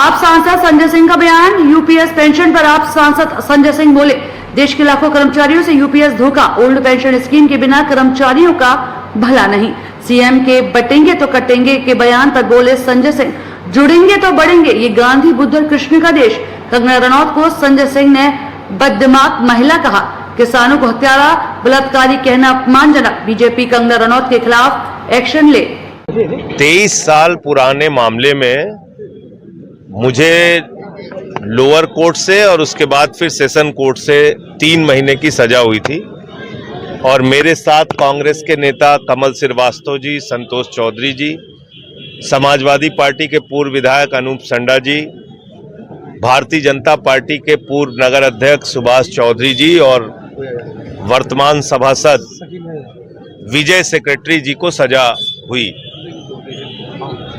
आप सांसद संजय सिंह का बयान। यूपीएस पेंशन पर आप सांसद संजय सिंह बोले, देश के लाखों कर्मचारियों से यूपीएस धोखा, ओल्ड पेंशन स्कीम के बिना कर्मचारियों का भला नहीं। सीएम के बटेंगे तो कटेंगे के बयान पर बोले संजय सिंह, जुड़ेंगे तो बढ़ेंगे, ये गांधी बुद्ध और कृष्ण का देश। कंगना रनौत को संजय सिंह ने बददिमाग महिला कहा, किसानों को हत्यारा बलात्कारी कहना अपमानजनक। बीजेपी कंगना रनौत के खिलाफ एक्शन ले। 23 साल पुराने मामले में मुझे लोअर कोर्ट से और उसके बाद फिर सेशन कोर्ट से 3 महीने की सजा हुई थी और मेरे साथ कांग्रेस के नेता कमल श्रीवास्तव जी, संतोष चौधरी जी, समाजवादी पार्टी के पूर्व विधायक अनूप संडा जी, भारतीय जनता पार्टी के पूर्व नगर अध्यक्ष सुभाष चौधरी जी और वर्तमान सभासद विजय सेक्रेटरी जी को सजा हुई।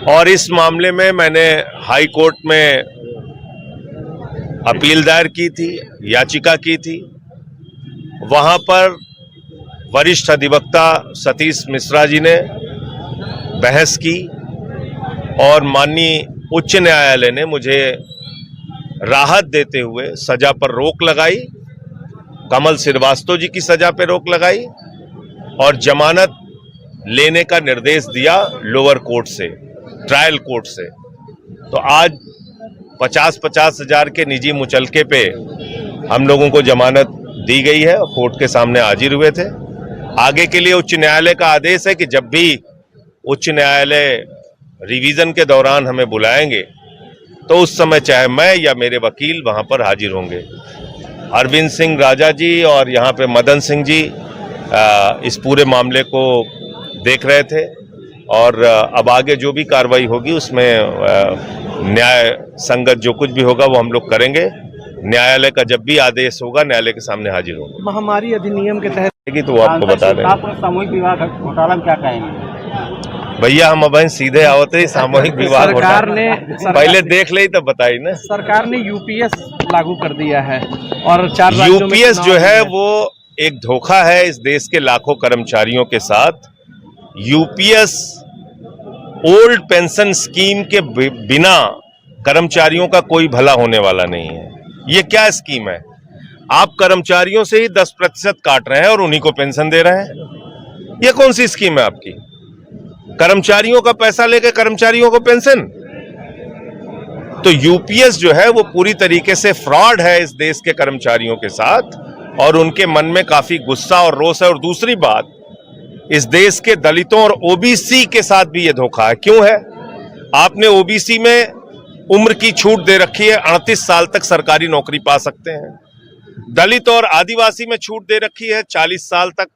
और इस मामले में मैंने हाई कोर्ट में अपील दायर की थी, याचिका की थी। वहां पर वरिष्ठ अधिवक्ता सतीश मिश्रा जी ने बहस की और माननीय उच्च न्यायालय ने मुझे राहत देते हुए सजा पर रोक लगाई, कमल श्रीवास्तव जी की सजा पर रोक लगाई और जमानत लेने का निर्देश दिया लोअर कोर्ट से, ट्रायल कोर्ट से। तो आज 50-50 हजार के निजी मुचलके पे हम लोगों को जमानत दी गई है और कोर्ट के सामने हाजिर हुए थे। आगे के लिए उच्च न्यायालय का आदेश है कि जब भी उच्च न्यायालय रिवीजन के दौरान हमें बुलाएंगे तो उस समय चाहे मैं या मेरे वकील वहां पर हाजिर होंगे। अरविंद सिंह राजा जी और यहाँ पे मदन सिंह जी इस पूरे मामले को देख रहे थे और अब आगे जो भी कार्रवाई होगी उसमें न्याय संगत जो कुछ भी होगा वो हम लोग करेंगे। न्यायालय का जब भी आदेश होगा न्यायालय के सामने हाजिर होंगे। महामारी अधिनियम के तहत तो वो आपको बता दें। आप सामूहिक विवाह घोटाला में क्या कहेंगे? भैया हम अब सीधे आवते ही सामूहिक विवाह सरकार ने पहले देख ले तब बताई ना। सरकार ने यूपीएस लागू कर दिया है और 4 यूपीएस जो है वो एक धोखा है इस देश के लाखों कर्मचारियों के साथ। यूपीएस ओल्ड पेंशन स्कीम के बिना कर्मचारियों का कोई भला होने वाला नहीं है। ये क्या स्कीम है? आप कर्मचारियों से ही 10% काट रहे हैं और उन्हीं को पेंशन दे रहे हैं। ये कौन सी स्कीम है आपकी? कर्मचारियों का पैसा लेके कर्मचारियों को पेंशन। तो यूपीएस जो है वो पूरी तरीके से फ्रॉड है इस देश के कर्मचारियों के साथ और उनके मन में काफी गुस्सा और रोष है। और दूसरी बात, इस देश के दलितों और ओबीसी के साथ भी ये धोखा है। क्यों है? आपने ओबीसी में उम्र की छूट दे रखी है, 38 साल तक सरकारी नौकरी पा सकते हैं। दलित और आदिवासी में छूट दे रखी है, 40 साल तक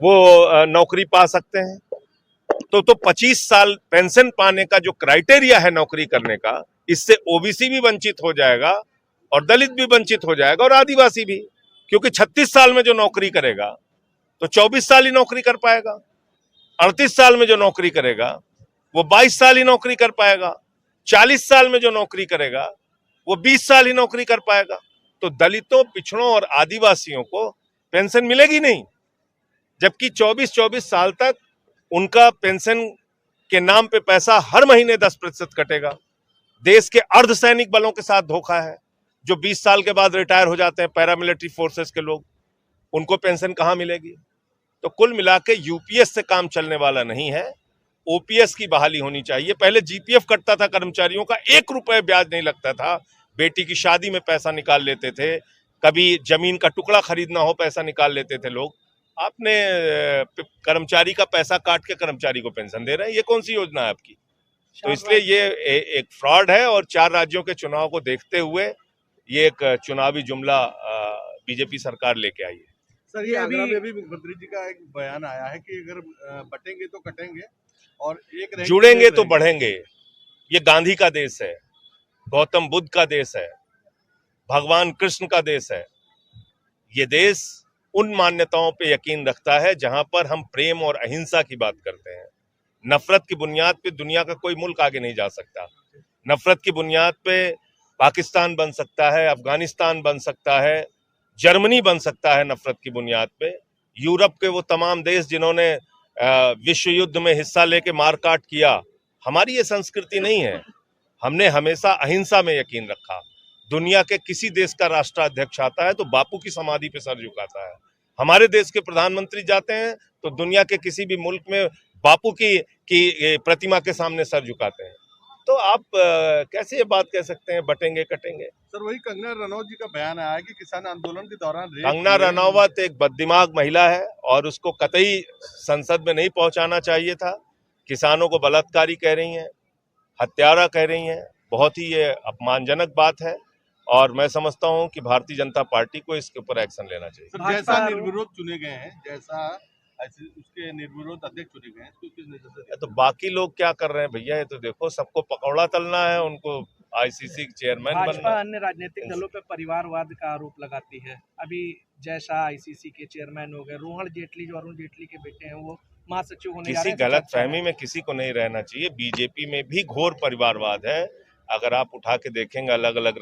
वो नौकरी पा सकते हैं। तो 25 साल पेंशन पाने का जो क्राइटेरिया है नौकरी करने का, इससे ओबीसी भी वंचित हो जाएगा और दलित भी वंचित हो जाएगा और आदिवासी भी, क्योंकि 36 साल में जो नौकरी करेगा तो 24 साल ही नौकरी कर पाएगा। 38 साल में जो नौकरी करेगा वो 22 साल ही नौकरी कर पाएगा। 40 साल में जो नौकरी करेगा वो 20 साल ही नौकरी कर पाएगा। तो दलितों, पिछड़ों और आदिवासियों को पेंशन मिलेगी नहीं, जबकि 24-24 साल तक उनका पेंशन के नाम पे पैसा हर महीने 10% कटेगा। देश के अर्धसैनिक बलों के साथ धोखा है, जो 20 साल के बाद रिटायर हो जाते हैं, पैरामिलिट्री फोर्सेस के लोग, उनको पेंशन कहां मिलेगी? तो कुल मिला के यूपीएस से काम चलने वाला नहीं है। ओपीएस की बहाली होनी चाहिए। पहले जीपीएफ कटता था कर्मचारियों का, 1 रुपए ब्याज नहीं लगता था। बेटी की शादी में पैसा निकाल लेते थे, कभी जमीन का टुकड़ा खरीदना हो पैसा निकाल लेते थे लोग। आपने कर्मचारी का पैसा काट के कर्मचारी को पेंशन दे रहे हैं। ये कौन सी योजना है आपकी? तो इसलिए ये एक फ्रॉड है और 4 राज्यों के चुनाव को देखते हुए ये एक चुनावी जुमला बीजेपी सरकार लेके आई है। सर, ये अभी मुख्यमंत्री जी का एक बयान आया है कि अगर बटेंगे तो कटेंगे और एक जुड़ेंगे तो बढ़ेंगे। ये गांधी का देश है, गौतम बुद्ध का देश है, भगवान कृष्ण का देश है। ये देश उन मान्यताओं पे यकीन रखता है जहां पर हम प्रेम और अहिंसा की बात करते हैं। नफरत की बुनियाद पे दुनिया का कोई मुल्क आगे नहीं जा सकता। नफरत की बुनियाद पे पाकिस्तान बन सकता है, अफगानिस्तान बन सकता है, जर्मनी बन सकता है नफरत की बुनियाद पे। यूरोप के वो तमाम देश जिन्होंने विश्व युद्ध में हिस्सा लेके मारकाट किया, हमारी ये संस्कृति नहीं है। हमने हमेशा अहिंसा में यकीन रखा। दुनिया के किसी देश का राष्ट्राध्यक्ष आता है तो बापू की समाधि पे सर झुकाता है। हमारे देश के प्रधानमंत्री जाते हैं तो दुनिया के किसी भी मुल्क में बापू की प्रतिमा के सामने सर झुकाते हैं। तो आप कैसे ये बात कह सकते हैं बटेंगे कटेंगे? सर वही कंगना रनौत जी का बयान आया है कि किसान आंदोलन के दौरान रेप कंगना हुए। रनौत एक बददिमाग महिला है और उसको कतई संसद में नहीं पहुंचाना चाहिए था। किसानों को बलात्कारी कह रही हैं, हत्यारा कह रही हैं। बहुत ही ये अपमानजनक बात है और मैं समझता हूं कि भारतीय जनता पार्टी को इसके ऊपर एक्शन लेना चाहिए। सर जैसा निर्विरोध चुने गए हैं, जैसा उसके निर्विरोध अध्यक्ष चुने गए हैं, इसको किस नजर से देखते तो बाकी लोग क्या कर रहे हैं भैया? ये तो देखो, सबको पकौड़ा तलना है, उनको आईसीसी चेयरमैन भाजपा बनना। अन्य राजनीतिक दलों पर परिवारवाद का आरोप लगाती है। अभी जैसा आईसीसी के चेयरमैन हो गए, रोहन जेटली जो अरुण जेटली के बेटे हैं वो महासचिव होने जा किसी रहे हैं। गलत फहमी में किसी को नहीं रहना चाहिए। बीजेपी में भी घोर परिवारवाद है। अगर आप उठा के देखेंगे अलग अलग